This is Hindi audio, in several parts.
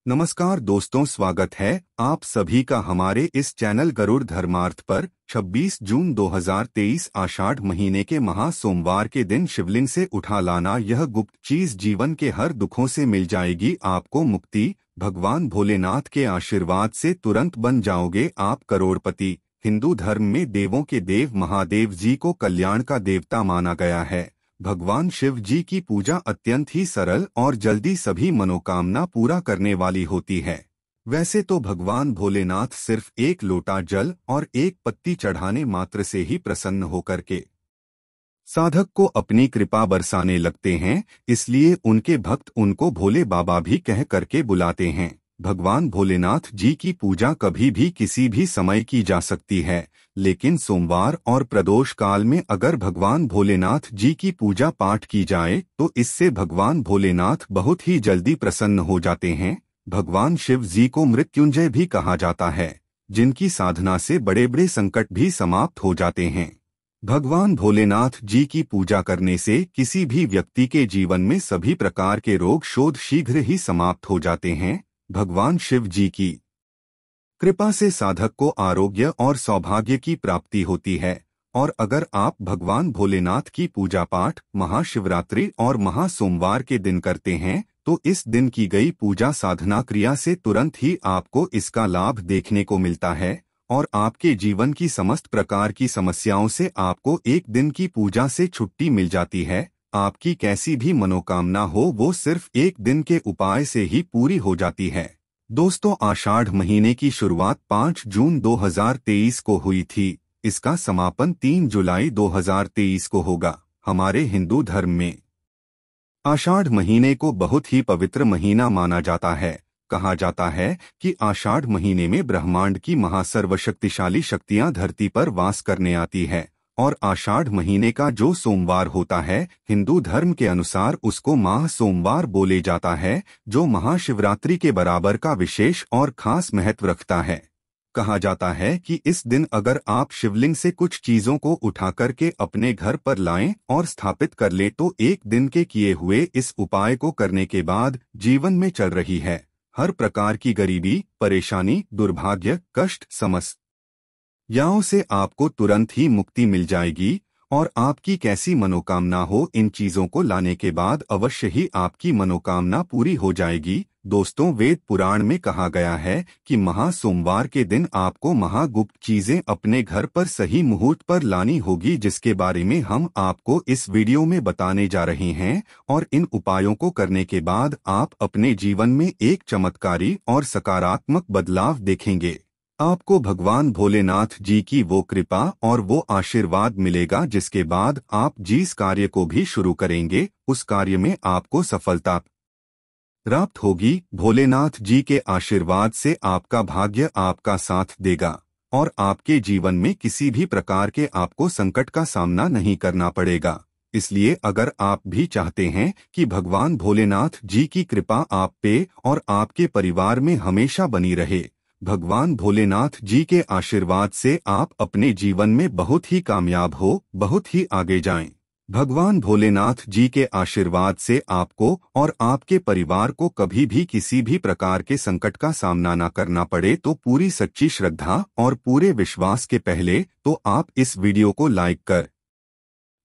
नमस्कार दोस्तों, स्वागत है आप सभी का हमारे इस चैनल गरुड़ धर्मार्थ पर। 26 जून 2023 आषाढ़ महीने के महा सोमवार के दिन शिवलिंग से उठा लाना यह गुप्त चीज जीवन के हर दुखों से मिल जाएगी आपको मुक्ति। भगवान भोलेनाथ के आशीर्वाद से तुरंत बन जाओगे आप करोड़पति। हिंदू धर्म में देवों के देव महादेव जी को कल्याण का देवता माना गया है। भगवान शिव जी की पूजा अत्यंत ही सरल और जल्दी सभी मनोकामना पूरा करने वाली होती है। वैसे तो भगवान भोलेनाथ सिर्फ एक लोटा जल और एक पत्ती चढ़ाने मात्र से ही प्रसन्न होकर के साधक को अपनी कृपा बरसाने लगते हैं, इसलिए उनके भक्त उनको भोले बाबा भी कह करके बुलाते हैं। भगवान भोलेनाथ जी की पूजा कभी भी किसी भी समय की जा सकती है, लेकिन सोमवार और प्रदोष काल में अगर भगवान भोलेनाथ जी की पूजा पाठ की जाए तो इससे भगवान भोलेनाथ बहुत ही जल्दी प्रसन्न हो जाते हैं। भगवान शिव जी को मृत्युंजय भी कहा जाता है, जिनकी साधना से बड़े बड़े संकट भी समाप्त हो जाते हैं। भगवान भोलेनाथ जी की पूजा करने से किसी भी व्यक्ति के जीवन में सभी प्रकार के रोग शोध शीघ्र ही समाप्त हो जाते हैं। भगवान शिव जी की कृपा से साधक को आरोग्य और सौभाग्य की प्राप्ति होती है। और अगर आप भगवान भोलेनाथ की पूजा पाठ महाशिवरात्रि और महासोमवार के दिन करते हैं तो इस दिन की गई पूजा साधना क्रिया से तुरंत ही आपको इसका लाभ देखने को मिलता है और आपके जीवन की समस्त प्रकार की समस्याओं से आपको एक दिन की पूजा से छुट्टी मिल जाती है। आपकी कैसी भी मनोकामना हो वो सिर्फ एक दिन के उपाय से ही पूरी हो जाती है। दोस्तों, आषाढ़ महीने की शुरुआत 5 जून 2023 को हुई थी। इसका समापन 3 जुलाई 2023 को होगा। हमारे हिंदू धर्म में आषाढ़ महीने को बहुत ही पवित्र महीना माना जाता है। कहा जाता है कि आषाढ़ महीने में ब्रह्मांड की महासर्वशक्तिशाली शक्तियां धरती पर वास करने आती है और आषाढ़ महीने का जो सोमवार होता है हिंदू धर्म के अनुसार उसको माह सोमवार बोले जाता है, जो महाशिवरात्रि के बराबर का विशेष और खास महत्व रखता है। कहा जाता है कि इस दिन अगर आप शिवलिंग से कुछ चीजों को उठा करके अपने घर पर लाएं और स्थापित कर ले तो एक दिन के किए हुए इस उपाय को करने के बाद जीवन में चल रही है हर प्रकार की गरीबी, परेशानी, दुर्भाग्य, कष्ट, समस्याओं से आपको तुरंत ही मुक्ति मिल जाएगी। और आपकी कैसी मनोकामना हो इन चीजों को लाने के बाद अवश्य ही आपकी मनोकामना पूरी हो जाएगी। दोस्तों, वेद पुराण में कहा गया है कि महा सोमवार के दिन आपको महागुप्त चीजें अपने घर पर सही मुहूर्त पर लानी होगी, जिसके बारे में हम आपको इस वीडियो में बताने जा रहे हैं। और इन उपायों को करने के बाद आप अपने जीवन में एक चमत्कारी और सकारात्मक बदलाव देखेंगे। आपको भगवान भोलेनाथ जी की वो कृपा और वो आशीर्वाद मिलेगा जिसके बाद आप जिस कार्य को भी शुरू करेंगे उस कार्य में आपको सफलता प्राप्त होगी। भोलेनाथ जी के आशीर्वाद से आपका भाग्य आपका साथ देगा और आपके जीवन में किसी भी प्रकार के आपको संकट का सामना नहीं करना पड़ेगा। इसलिए अगर आप भी चाहते हैं कि भगवान भोलेनाथ जी की कृपा आप पे और आपके परिवार में हमेशा बनी रहे, भगवान भोलेनाथ जी के आशीर्वाद से आप अपने जीवन में बहुत ही कामयाब हो, बहुत ही आगे जाएं। भगवान भोलेनाथ जी के आशीर्वाद से आपको और आपके परिवार को कभी भी किसी भी प्रकार के संकट का सामना न करना पड़े तो पूरी सच्ची श्रद्धा और पूरे विश्वास के पहले तो आप इस वीडियो को लाइक कर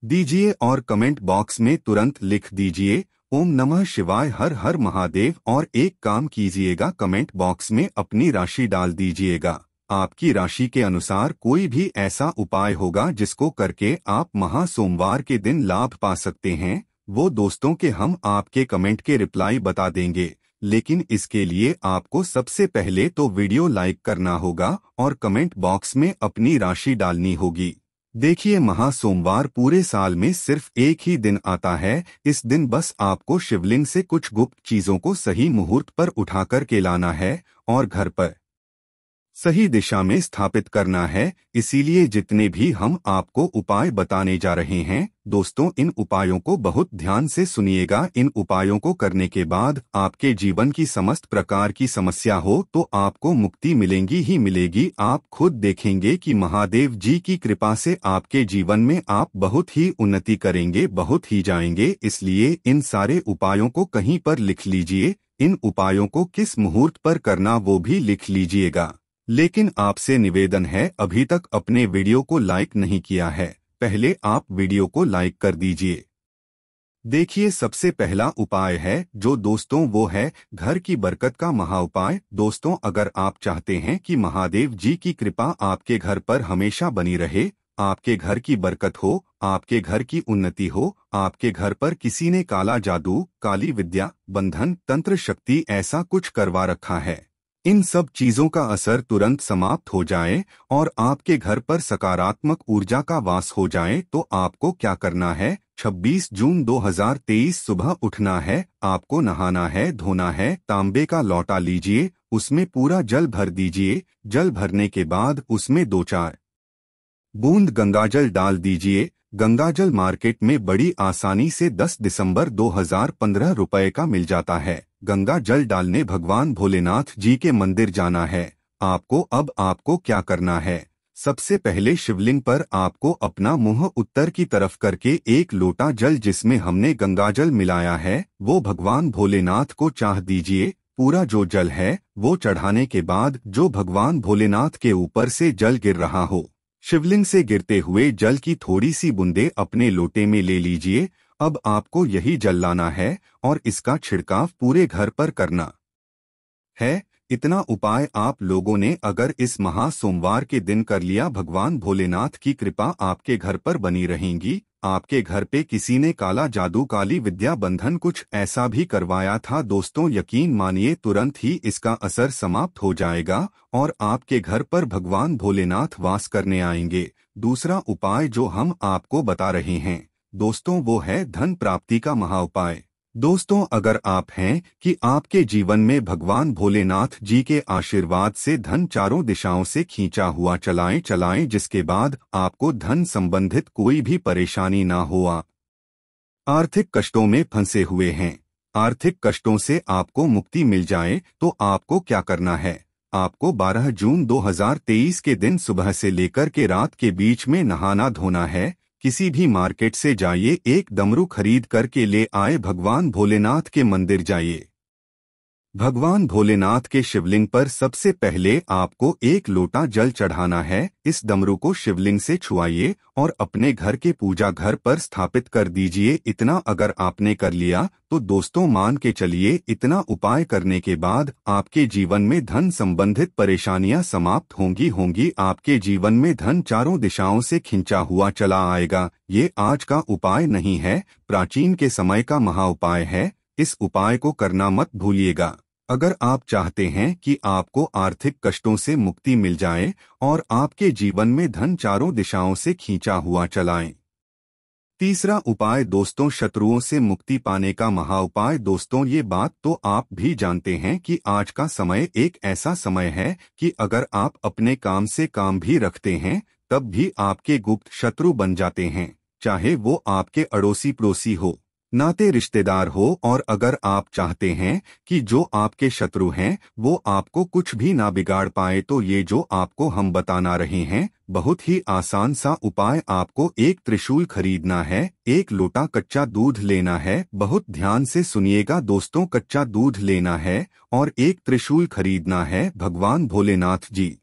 दीजिए और कमेंट बॉक्स में तुरंत लिख दीजिए ओम नमः शिवाय, हर हर महादेव। और एक काम कीजिएगा, कमेंट बॉक्स में अपनी राशि डाल दीजिएगा। आपकी राशि के अनुसार कोई भी ऐसा उपाय होगा जिसको करके आप महा सोमवार के दिन लाभ पा सकते हैं, वो दोस्तों के हम आपके कमेंट के रिप्लाई बता देंगे। लेकिन इसके लिए आपको सबसे पहले तो वीडियो लाइक करना होगा और कमेंट बॉक्स में अपनी राशि डालनी होगी। देखिए, महा सोमवार पूरे साल में सिर्फ एक ही दिन आता है। इस दिन बस आपको शिवलिंग से कुछ गुप्त चीजों को सही मुहूर्त पर उठा कर के लाना है और घर पर सही दिशा में स्थापित करना है। इसीलिए जितने भी हम आपको उपाय बताने जा रहे हैं दोस्तों, इन उपायों को बहुत ध्यान से सुनिएगा। इन उपायों को करने के बाद आपके जीवन की समस्त प्रकार की समस्या हो तो आपको मुक्ति मिलेगी ही मिलेगी। आप खुद देखेंगे कि महादेव जी की कृपा से आपके जीवन में आप बहुत ही उन्नति करेंगे, बहुत ही जाएंगे। इसलिए इन सारे उपायों को कहीं पर लिख लीजिए। इन उपायों को किस मुहूर्त पर करना वो भी लिख लीजिएगा। लेकिन आपसे निवेदन है, अभी तक अपने वीडियो को लाइक नहीं किया है, पहले आप वीडियो को लाइक कर दीजिए। देखिए, सबसे पहला उपाय है जो दोस्तों वो है घर की बरकत का महा उपाय। दोस्तों, अगर आप चाहते हैं कि महादेव जी की कृपा आपके घर पर हमेशा बनी रहे, आपके घर की बरकत हो, आपके घर की उन्नति हो, आपके घर पर किसी ने काला जादू, काली विद्या, बंधन, तंत्र शक्ति ऐसा कुछ करवा रखा है, इन सब चीजों का असर तुरंत समाप्त हो जाए और आपके घर पर सकारात्मक ऊर्जा का वास हो जाए, तो आपको क्या करना है? 26 जून 2023 सुबह उठना है, आपको नहाना है, धोना है, तांबे का लौटा लीजिए, उसमें पूरा जल भर दीजिए। जल भरने के बाद उसमें 2-4 बूंद गंगाजल डाल दीजिए। गंगाजल मार्केट में बड़ी आसानी से 10 दिसंबर 2015 रुपए का मिल जाता है। गंगा जल डालने भगवान भोलेनाथ जी के मंदिर जाना है आपको। अब आपको क्या करना है? सबसे पहले शिवलिंग पर आपको अपना मुंह उत्तर की तरफ करके एक लोटा जल जिसमें हमने गंगाजल मिलाया है वो भगवान भोलेनाथ को चाह दीजिए। पूरा जो जल है वो चढ़ाने के बाद जो भगवान भोलेनाथ के ऊपर से जल गिर रहा हो, शिवलिंग से गिरते हुए जल की थोड़ी सी बूंदे अपने लोटे में ले लीजिए। अब आपको यही जल लाना है और इसका छिड़काव पूरे घर पर करना है। इतना उपाय आप लोगों ने अगर इस महा सोमवार के दिन कर लिया, भगवान भोलेनाथ की कृपा आपके घर पर बनी रहेंगी। आपके घर पे किसी ने काला जादू, काली विद्या, बंधन कुछ ऐसा भी करवाया था दोस्तों, यकीन मानिए तुरंत ही इसका असर समाप्त हो जाएगा और आपके घर पर भगवान भोलेनाथ वास करने आएंगे। दूसरा उपाय जो हम आपको बता रहे हैं दोस्तों वो है धन प्राप्ति का महा उपाय। दोस्तों, अगर आप हैं कि आपके जीवन में भगवान भोलेनाथ जी के आशीर्वाद से धन चारों दिशाओं से खींचा हुआ चलाएं, जिसके बाद आपको धन संबंधित कोई भी परेशानी ना हो, आप आर्थिक कष्टों में फंसे हुए हैं, आर्थिक कष्टों से आपको मुक्ति मिल जाए, तो आपको क्या करना है? आपको 12 जून 2023 के दिन सुबह से लेकर के रात के बीच में नहाना धोना है। किसी भी मार्केट से जाइए, एक डमरू खरीद करके ले आए, भगवान भोलेनाथ के मंदिर जाइए। भगवान भोलेनाथ के शिवलिंग पर सबसे पहले आपको एक लोटा जल चढ़ाना है। इस डमरू को शिवलिंग से छुआइए और अपने घर के पूजा घर पर स्थापित कर दीजिए। इतना अगर आपने कर लिया तो दोस्तों मान के चलिए, इतना उपाय करने के बाद आपके जीवन में धन संबंधित परेशानियां समाप्त होंगी। आपके जीवन में धन चारों दिशाओं से खिंचा हुआ चला आएगा। ये आज का उपाय नहीं है, प्राचीन के समय का महा उपाय है। इस उपाय को करना मत भूलिएगा। अगर आप चाहते हैं कि आपको आर्थिक कष्टों से मुक्ति मिल जाए और आपके जीवन में धन चारों दिशाओं से खींचा हुआ चलाएं। तीसरा उपाय दोस्तों, शत्रुओं से मुक्ति पाने का महा उपाय। दोस्तों, ये बात तो आप भी जानते हैं कि आज का समय एक ऐसा समय है कि अगर आप अपने काम से काम भी रखते हैं तब भी आपके गुप्त शत्रु बन जाते हैं, चाहे वो आपके अड़ोसी पड़ोसी हो, नाते रिश्तेदार हो। और अगर आप चाहते हैं कि जो आपके शत्रु हैं वो आपको कुछ भी ना बिगाड़ पाए, तो ये जो आपको हम बताना रहे हैं बहुत ही आसान सा उपाय। आपको एक त्रिशूल खरीदना है, एक लोटा कच्चा दूध लेना है। बहुत ध्यान से सुनिएगा दोस्तों, कच्चा दूध लेना है और एक त्रिशूल खरीदना है। भगवान भोलेनाथ जी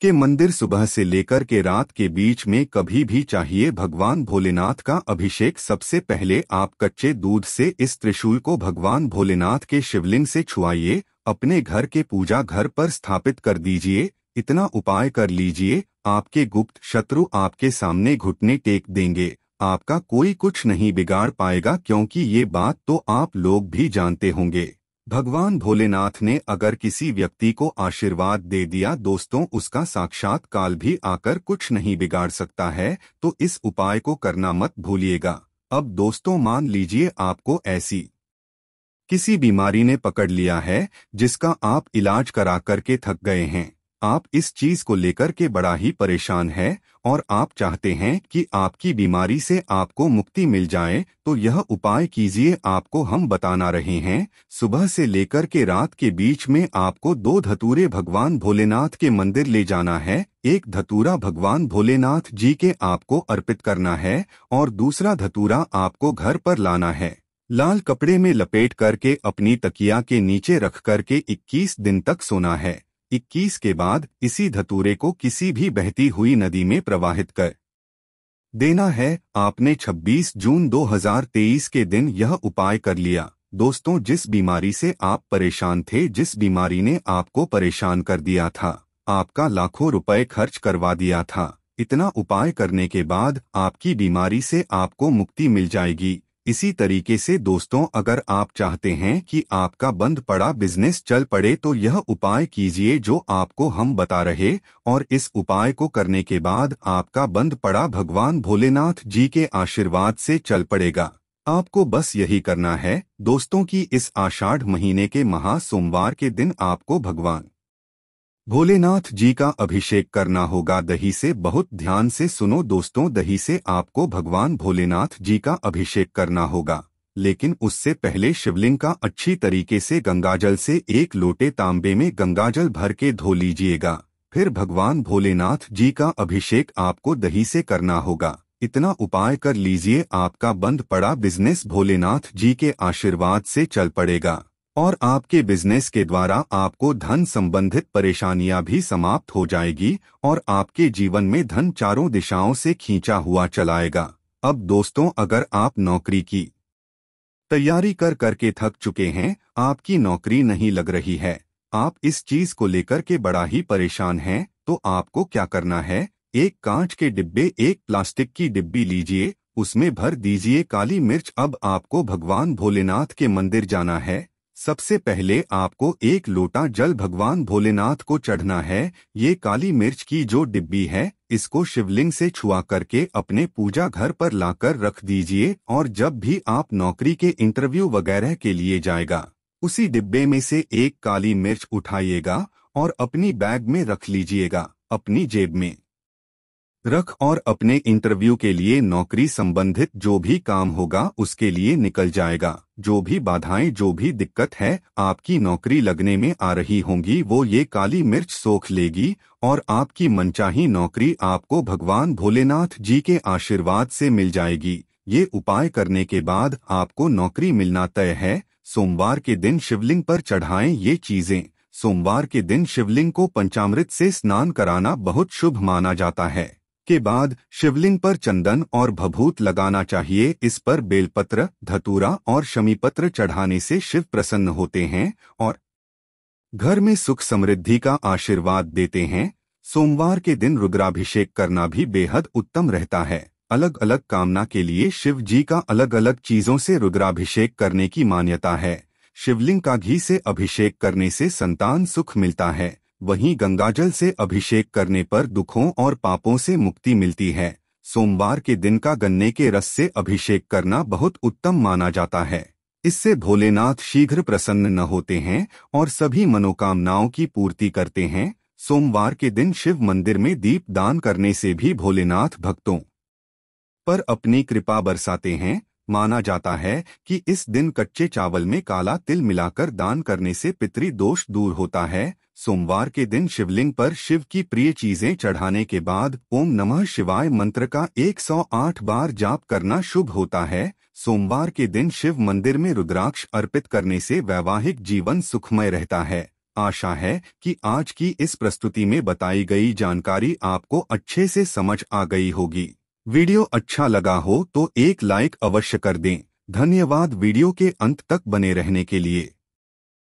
के मंदिर सुबह से लेकर के रात के बीच में कभी भी चाहिए भगवान भोलेनाथ का अभिषेक। सबसे पहले आप कच्चे दूध से इस त्रिशूल को भगवान भोलेनाथ के शिवलिंग से छुआइए, अपने घर के पूजा घर पर स्थापित कर दीजिए। इतना उपाय कर लीजिए, आपके गुप्त शत्रु आपके सामने घुटने टेक देंगे, आपका कोई कुछ नहीं बिगाड़ पाएगा, क्योंकि ये बात तो आप लोग भी जानते होंगे। भगवान भोलेनाथ ने अगर किसी व्यक्ति को आशीर्वाद दे दिया दोस्तों, उसका साक्षात काल भी आकर कुछ नहीं बिगाड़ सकता है। तो इस उपाय को करना मत भूलिएगा। अब दोस्तों मान लीजिए आपको ऐसी किसी बीमारी ने पकड़ लिया है जिसका आप इलाज करा करके थक गए हैं, आप इस चीज को लेकर के बड़ा ही परेशान है और आप चाहते हैं कि आपकी बीमारी से आपको मुक्ति मिल जाए, तो यह उपाय कीजिए। आपको हम बताना रहे हैं, सुबह से लेकर के रात के बीच में आपको 2 धतूरे भगवान भोलेनाथ के मंदिर ले जाना है। एक धतूरा भगवान भोलेनाथ जी के आपको अर्पित करना है और दूसरा धतूरा आपको घर पर लाना है। लाल कपड़े में लपेट करके अपनी तकिया के नीचे रख करके 21 दिन तक सोना है। 21 के बाद इसी धतूरे को किसी भी बहती हुई नदी में प्रवाहित कर देना है। आपने 26 जून 2023 के दिन यह उपाय कर लिया। दोस्तों, जिस बीमारी से आप परेशान थे, जिस बीमारी ने आपको परेशान कर दिया था, आपका लाखों रुपए खर्च करवा दिया था, इतना उपाय करने के बाद आपकी बीमारी से आपको मुक्ति मिल जाएगी। इसी तरीके से दोस्तों, अगर आप चाहते हैं कि आपका बंद पड़ा बिजनेस चल पड़े तो यह उपाय कीजिए जो आपको हम बता रहे, और इस उपाय को करने के बाद आपका बंद पड़ा भगवान भोलेनाथ जी के आशीर्वाद से चल पड़ेगा। आपको बस यही करना है दोस्तों कि इस आषाढ़ महीने के महा सोमवार के दिन आपको भगवान भोलेनाथ जी का अभिषेक करना होगा दही से। बहुत ध्यान से सुनो दोस्तों, दही से आपको भगवान भोलेनाथ जी का अभिषेक करना होगा, लेकिन उससे पहले शिवलिंग का अच्छी तरीके से गंगाजल से 1 लोटे तांबे में गंगाजल भर के धो लीजिएगा। फिर भगवान भोलेनाथ जी का अभिषेक आपको दही से करना होगा। इतना उपाय कर लीजिए, आपका बंद पड़ा बिजनेस भोलेनाथ जी के आशीर्वाद से चल पड़ेगा और आपके बिजनेस के द्वारा आपको धन संबंधित परेशानियां भी समाप्त हो जाएगी और आपके जीवन में धन चारों दिशाओं से खींचा हुआ चलाएगा। अब दोस्तों, अगर आप नौकरी की तैयारी कर करके थक चुके हैं, आपकी नौकरी नहीं लग रही है, आप इस चीज को लेकर के बड़ा ही परेशान हैं, तो आपको क्या करना है, एक कांच के डिब्बे, एक प्लास्टिक की डिब्बी लीजिए, उसमें भर दीजिए काली मिर्च। अब आपको भगवान भोलेनाथ के मंदिर जाना है। सबसे पहले आपको 1 लोटा जल भगवान भोलेनाथ को चढ़ना है। ये काली मिर्च की जो डिब्बी है, इसको शिवलिंग से छुआ करके अपने पूजा घर पर लाकर रख दीजिए, और जब भी आप नौकरी के इंटरव्यू वगैरह के लिए जाएगा, उसी डिब्बे में से 1 काली मिर्च उठाइएगा और अपनी बैग में रख लीजिएगा, अपनी जेब में रख, और अपने इंटरव्यू के लिए नौकरी संबंधित जो भी काम होगा उसके लिए निकल जाएगा। जो भी बाधाएं, जो भी दिक्कत है आपकी नौकरी लगने में आ रही होंगी, वो ये काली मिर्च सोख लेगी और आपकी मनचाही नौकरी आपको भगवान भोलेनाथ जी के आशीर्वाद से मिल जाएगी। ये उपाय करने के बाद आपको नौकरी मिलना तय है। सोमवार के दिन शिवलिंग पर चढ़ाएं ये चीजें। सोमवार के दिन शिवलिंग को पंचामृत से स्नान कराना बहुत शुभ माना जाता है। के बाद शिवलिंग पर चंदन और भभूत लगाना चाहिए। इस पर बेलपत्र, धतूरा और शमीपत्र चढ़ाने से शिव प्रसन्न होते हैं और घर में सुख समृद्धि का आशीर्वाद देते हैं। सोमवार के दिन रुद्राभिषेक करना भी बेहद उत्तम रहता है। अलग अलग कामना के लिए शिव जी का अलग अलग चीजों से रुद्राभिषेक करने की मान्यता है। शिवलिंग का घी से अभिषेक करने से संतान सुख मिलता है, वहीं गंगाजल से अभिषेक करने पर दुखों और पापों से मुक्ति मिलती है। सोमवार के दिन का गन्ने के रस से अभिषेक करना बहुत उत्तम माना जाता है। इससे भोलेनाथ शीघ्र प्रसन्न न होते हैं और सभी मनोकामनाओं की पूर्ति करते हैं। सोमवार के दिन शिव मंदिर में दीप दान करने से भी भोलेनाथ भक्तों पर अपनी कृपा बरसाते हैं। माना जाता है कि इस दिन कच्चे चावल में काला तिल मिलाकर दान करने से पितृ दोष दूर होता है। सोमवार के दिन शिवलिंग पर शिव की प्रिय चीजें चढ़ाने के बाद ओम नमः शिवाय मंत्र का 108 बार जाप करना शुभ होता है। सोमवार के दिन शिव मंदिर में रुद्राक्ष अर्पित करने से वैवाहिक जीवन सुखमय रहता है। आशा है कि आज की इस प्रस्तुति में बताई गई जानकारी आपको अच्छे से समझ आ गई होगी। वीडियो अच्छा लगा हो तो एक लाइक अवश्य कर दें। धन्यवाद वीडियो के अंत तक बने रहने के लिए।